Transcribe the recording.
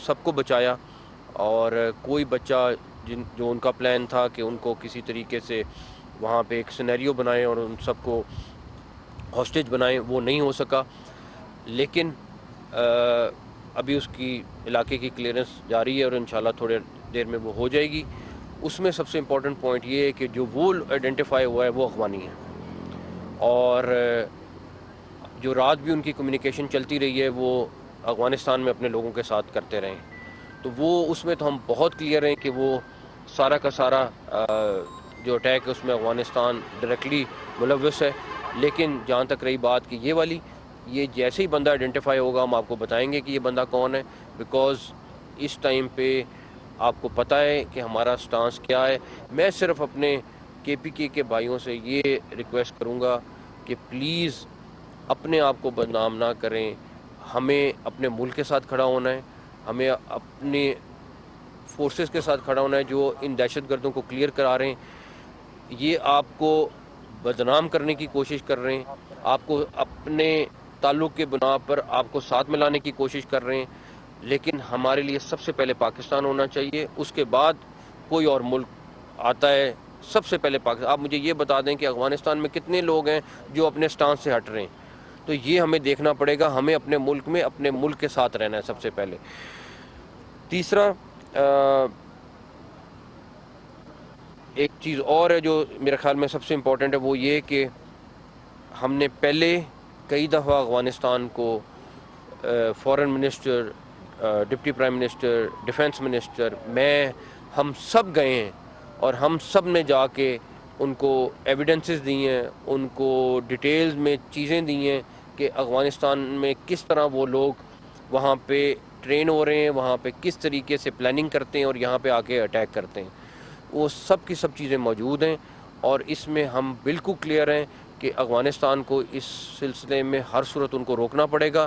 سب کو بچایا، اور کوئی بچہ جو ان کا پلان تھا کہ ان کو کسی طریقے سے وہاں پہ ایک سینیریو بنائیں اور ان سب کو ہاسٹیج بنائیں، وہ نہیں ہو سکا. لیکن ابھی اس کی علاقے کی کلیئرنس جاری ہے اور انشاءاللہ تھوڑے دیر میں وہ ہو جائے گی. اس میں سب سے امپورٹنٹ پوائنٹ یہ ہے کہ جو وہ آئیڈینٹیفائی ہوا ہے وہ افغانی ہے، اور جو رات بھی ان کی کمیونیکیشن چلتی رہی ہے وہ افغانستان میں اپنے لوگوں کے ساتھ کرتے رہے. تو وہ اس میں تو ہم بہت کلیئر ہیں کہ وہ سارا کا سارا جو اٹیک ہے اس میں افغانستان ڈائریکٹلی ملوث ہے. لیکن جہاں تک رہی بات کہ یہ والی، یہ جیسے ہی بندہ آئیڈینٹیفائی ہوگا ہم آپ کو بتائیں گے کہ یہ بندہ کون ہے، بیکاز اس ٹائم پہ آپ کو پتہ ہے کہ ہمارا سٹانس کیا ہے. میں صرف اپنے KPK کے بھائیوں سے یہ ریکویسٹ کروں گا کہ پلیز اپنے آپ کو بدنام نہ کریں. ہمیں اپنے ملک کے ساتھ کھڑا ہونا ہے، ہمیں اپنے فورسز کے ساتھ کھڑا ہونا ہے جو ان دہشت گردوں کو کلیئر کرا رہے ہیں. یہ آپ کو بدنام کرنے کی کوشش کر رہے ہیں، آپ کو اپنے تعلق کے بنا پر آپ کو ساتھ ملانے کی کوشش کر رہے ہیں. لیکن ہمارے لیے سب سے پہلے پاکستان ہونا چاہیے، اس کے بعد کوئی اور ملک آتا ہے. سب سے پہلے پاکستان. آپ مجھے یہ بتا دیں کہ افغانستان میں کتنے لوگ ہیں جو اپنے سٹانس سے ہٹ رہے ہیں. تو یہ ہمیں دیکھنا پڑے گا. ہمیں اپنے ملک میں اپنے ملک کے ساتھ رہنا ہے سب سے پہلے. تیسرا ایک چیز اور ہے جو میرے خیال میں سب سے امپورٹنٹ ہے، وہ یہ کہ ہم نے پہلے کئی دفعہ افغانستان کو foreign minister, deputy prime minister, defence minister, ہم سب گئے ہیں اور ہم سب نے جا کے ان کو ایویڈنسز دی ہیں، ان کو ڈیٹیلز میں چیزیں دی ہیں کہ افغانستان میں کس طرح وہ لوگ وہاں پہ ٹرین ہو رہے ہیں، وہاں پہ کس طریقے سے پلاننگ کرتے ہیں اور یہاں پہ آ کے اٹیک کرتے ہیں. وہ سب کی سب چیزیں موجود ہیں، اور اس میں ہم بالکل کلیئر ہیں کہ افغانستان کو اس سلسلے میں ہر صورت ان کو روکنا پڑے گا.